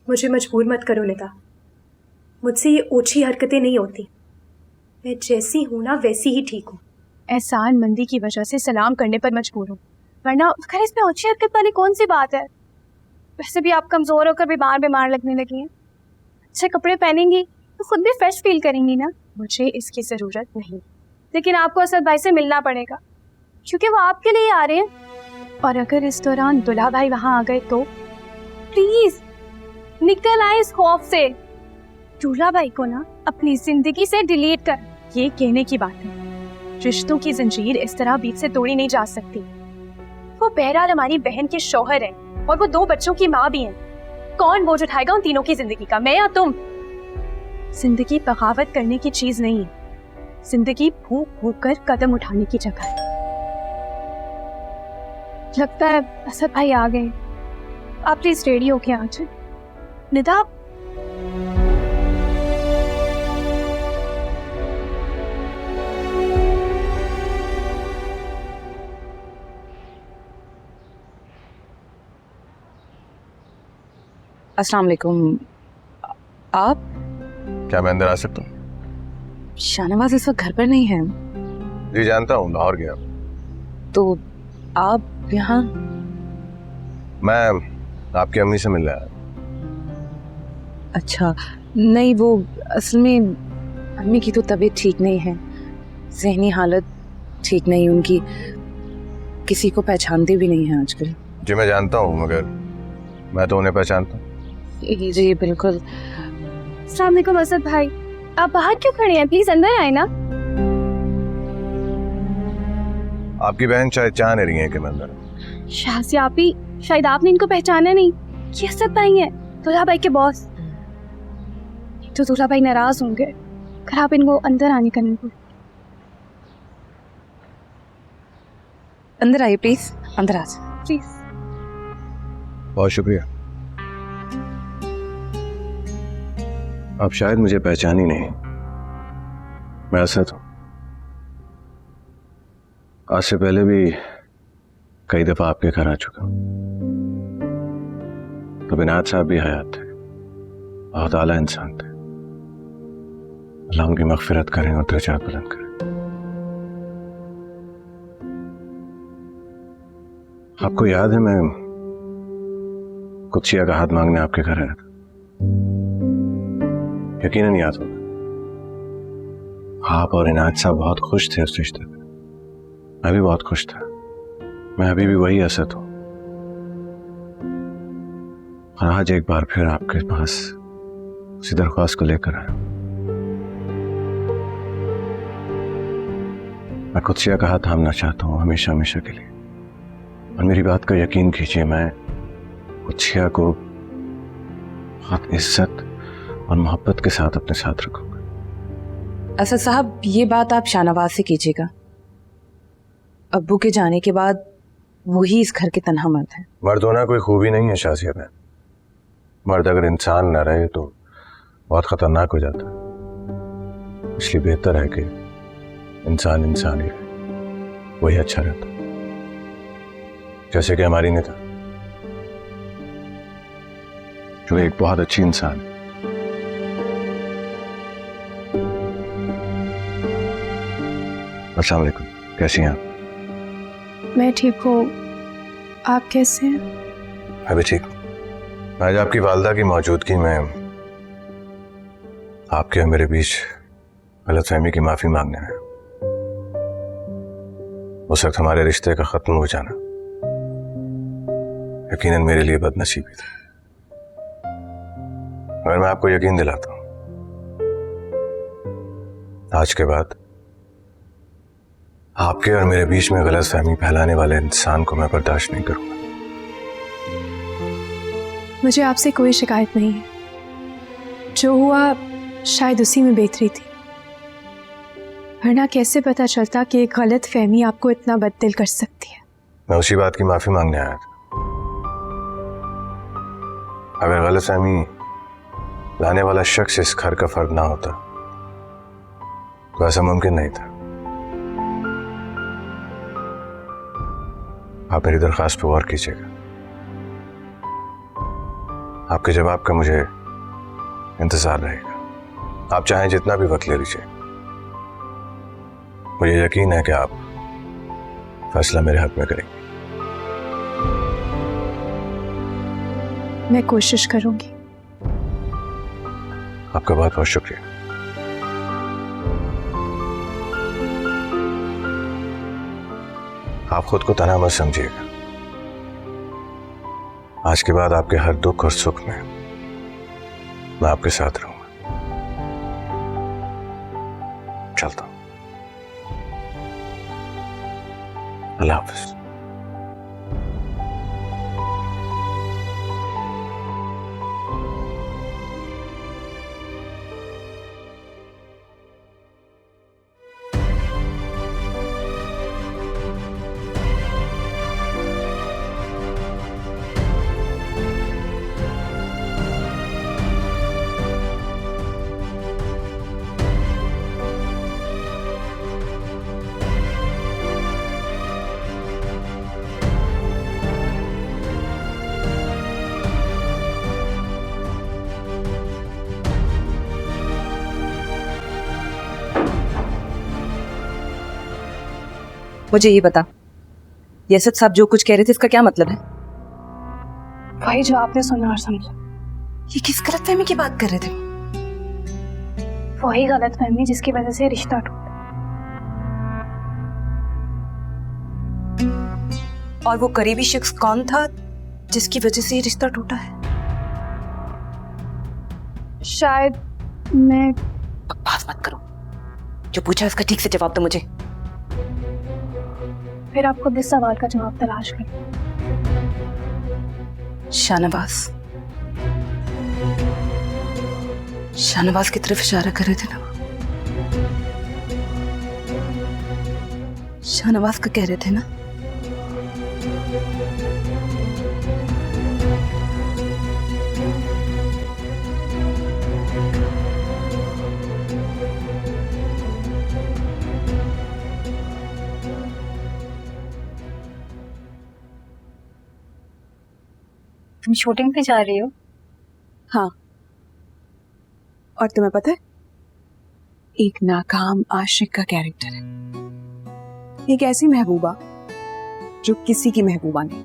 मुझे मजबूर मत करो निदा, मुझसे ये ओछी हरकतें नहीं होती। मैं जैसी हूँ ना वैसी ही ठीक हूँ। एहसान मंदी की वजह से सलाम करने पर मजबूर हूँ, वरना खैर इसमें ओछी हरकत वाली कौन सी बात है। वैसे भी आप कमजोर होकर बीमार लगने लगी हैं। अच्छे कपड़े पहनेंगी तो खुद भी फ्रेश फील करेंगी ना। मुझे इसकी जरूरत नहीं, लेकिन आपको असद भाई से मिलना पड़ेगा क्योंकि वो आपके लिए आ रहे हैं। और अगर इस दौरान दुल्हा भाई वहां आ गए तो प्लीज निकल आए इस खौफ से। दूल्हा भाई को ना अपनी जिंदगी से डिलीट कर। ये कहने की बात है, रिश्तों की जंजीर इस तरह बीच से तोड़ी नहीं जा सकती। वो बहरहाल हमारी बहन के शौहर है और वो 2 बच्चों की माँ भी है। कौन बोझ उठाएगा उन तीनों की जिंदगी का, मैं या तुम? जिंदगी बगावत करने की चीज नहीं है, जिंदगी भूख भूख कर कदम उठाने की जगह है। लगता है असद भाई आ गए। आप प्लीज रेडी होके आ जाए। निदा अस्सलाम वालेकुम। आप? क्या मैं अंदर आ सकता हूँ? शाहनवाज इस वक्त घर पर नहीं है। जी जानता हूँ, लाहौर गया। तो आप यहाँ? मैं आपकी अम्मी से मिलने आया। अच्छा, नहीं वो असल में अम्मी की तो तबीयत ठीक नहीं है, जहनी हालत ठीक नहीं उनकी, किसी को पहचानते भी नहीं है आजकल। जी मैं जानता हूँ, मगर मैं तो उन्हें पहचानता हूँ। जी बिल्कुल। अस्सलाम वालेकुम असद भाई, आप बाहर क्यों खड़े हैं? प्लीज अंदर आए ना। आपकी बहन शायद चाह नहीं रही है कि मैं अंदर। शाहसी आपी, शायद आपने इनको पहचाना नहीं। ये असद भाई हैं, दूल्हा भाई के बॉस। तो दूल्हा भाई नाराज होंगे अगर आप इनको अंदर आने का नहीं बोले। अंदर आइए प्लीज, अंदर आ जाए प्लीज। बहुत शुक्रिया। आप शायद मुझे पहचान ही नहीं, मैं असद हूँ। आज से पहले भी कई दफा आपके घर आ चुका हूँ। तो बिनात साहब भी हयात थे, बहुत आला इंसान थे। अल्लाह उनकी मगफिरत करें और दर्जात बुलंद करें। आपको याद है मैं कुछिया का हाथ मांगने आपके घर आया था? यकीनन याद होगा। आप और इनायत साहब बहुत खुश थे उस रिश्ते पे, मैं भी बहुत खुश था। मैं अभी भी वही असद हूं, और आज एक बार फिर आपके पास उसी दरख्वास्त को लेकर आया। मैं कुछिया का हाथ थामना चाहता हूं हमेशा हमेशा के लिए, और मेरी बात का यकीन कीजिए, मैं कुछिया को बहुत इज्जत और मोहब्बत के साथ अपने साथ रखूंगा। असद साहब, ये बात आप शाहनवाज से कीजिएगा। अब्बू के जाने के बाद वही इस घर के तन्हा मर्द हैं। मर्द होना कोई खूबी नहीं है शाजिया बहन। मर्द अगर इंसान न रहे तो बहुत खतरनाक हो जाता है। इसलिए बेहतर है कि इंसान इंसान ही रहे, वही अच्छा रहता। जैसे कि हमारी निदा, जो एक बहुत अच्छी इंसान है। अस्सलाम वालेकुम, कैसी हैं आप? मैं ठीक हूँ, आप कैसे हैं? मैं भी ठीक हूँ। आज आपकी वालदा की मौजूदगी में आपके और मेरे बीच गलतफहमी की माफी मांगने आया। उस वक्त हमारे रिश्ते का खत्म हो जाना यकीनन मेरे लिए बदनसीबी थी, मगर मैं आपको यकीन दिलाता हूं, आज के बाद आपके और मेरे बीच में गलतफहमी फैलाने वाले इंसान को मैं बर्दाश्त नहीं करूंगा। मुझे आपसे कोई शिकायत नहीं है। जो हुआ शायद उसी में बेहतरी थी, वरना कैसे पता चलता कि एक गलत फहमी आपको इतना बददिल कर सकती है। मैं उसी बात की माफी मांगने आया था। अगर गलतफहमी लाने वाला शख्स इस घर का फर्द ना होता तो ऐसा मुमकिन नहीं था। आप मेरी दरख्वास्त पर गौर कीजिएगा। आपके जवाब का मुझे इंतजार रहेगा। आप चाहें जितना भी वक्त ले लीजिए, मुझे यकीन है कि आप फैसला मेरे हक में करेंगे। मैं कोशिश करूंगी। आपका बहुत बहुत शुक्रिया। आप खुद को तनहा मत समझिएगा। आज के बाद आपके हर दुख और सुख में मैं आपके साथ रहूंगा। चलता हूं। अल्लाह हाफिज। मुझे ये बता, ये सब साहब जो कुछ कह रहे थे इसका क्या मतलब है? वही जो आपने सुना और समझा। ये किस गलतफहमी की बात कर रहे थे? वही गलतफहमी जिसकी वजह से रिश्ता टूटा। और वो करीबी शख्स कौन था जिसकी वजह से ये रिश्ता टूटा है? शायद मैं बकवास मत करो। जो पूछा उसका ठीक से जवाब दो मुझे। फिर आपको इस सवाल का जवाब तलाश कर। शाहनवाज, शाहनवाज की तरफ इशारा कर रहे थे ना? शाहनवाज का कह रहे थे ना? तुम शूटिंग पे जा रही हो? हाँ, और तुम्हें पता है, एक नाकाम आशिक का कैरेक्टर है। एक ऐसी महबूबा जो किसी की महबूबा नहीं,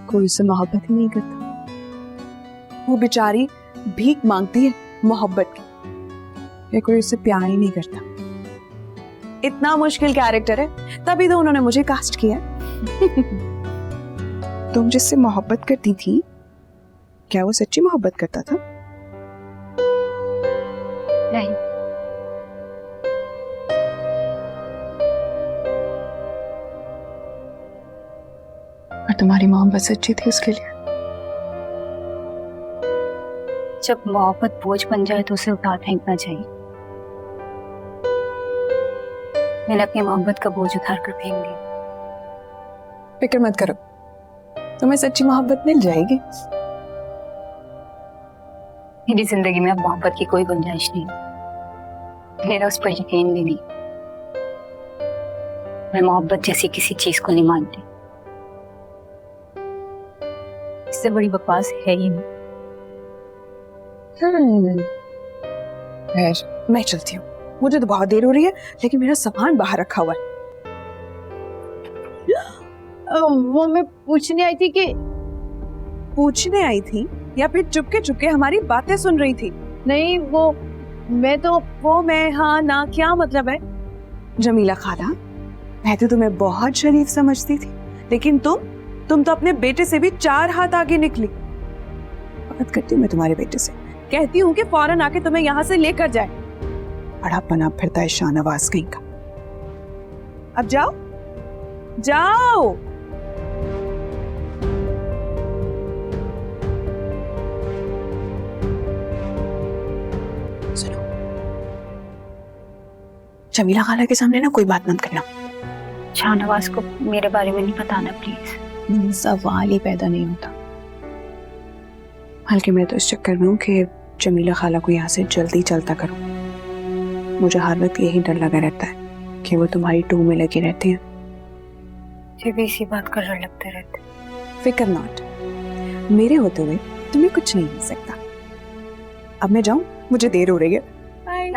कोई उससे मोहब्बत ही नहीं करता। वो बेचारी भीख मांगती है मोहब्बत की, या कोई उससे प्यार ही नहीं करता। इतना मुश्किल कैरेक्टर है, तभी तो उन्होंने मुझे कास्ट किया। तुम जिससे मोहब्बत करती थी, क्या वो सच्ची मोहब्बत करता था? नहीं। और तुम्हारी मोहब्बत सच्ची थी उसके लिए? जब मोहब्बत बोझ बन जाए तो उसे उतार फेंकना चाहिए। मैंने अपनी मोहब्बत का बोझ उतार कर फेंक दिया। फिक्र मत करो, तुम्हें सच्ची मोहब्बत मिल जाएगी। मेरी जिंदगी में अब मोहब्बत की कोई गुंजाइश नहीं, मेरा उस पर यकीन भी नहीं। मैं मोहब्बत जैसी किसी चीज को नहीं मानती। इससे बड़ी बकवास है ही नहीं। मैं चलती हूँ, मुझे तो बहुत देर हो रही है, लेकिन मेरा सामान बाहर रखा हुआ है। वो मैं पूछने आई थी कि पूछने आई थी या फिर चुपके चुपके हमारी बातें सुन रही थी? नहीं, वो मैं हाँ ना क्या मतलब है? जमीला खाला, मैं तो तुम्हें बहुत शरीफ समझती थी, लेकिन तुम तो अपने बेटे से भी 4 हाथ आगे निकली। बात करती हूँ मैं तुम्हारे बेटे से, कहती हूँ कि फौरन आके तुम्हें यहाँ से लेकर जाए। बड़ा बना फिरता है शाहनवाज कहीं का। अब जाओ जाओ। सुनो, जमीला खाला के सामने ना कोई बात मत करना। शाहनवाज को मेरे बारे में नहीं बताना प्लीज। सवाल ही पैदा नहीं होता। बल्कि मैं तो इस चक्कर में हूँ कि जमीला खाला को यहाँ से जल्दी चलता करूँ। मुझे हर वक्त यही डर लगा रहता है कि वो तुम्हारी टू में लगी रहती हैं। मुझे भी इसी बात का डर लगते रहते। फिक्र नॉट, मेरे होते हुए तुम्हें कुछ नहीं हो सकता। अब मैं जाऊं, मुझे देर हो रही है। बाय।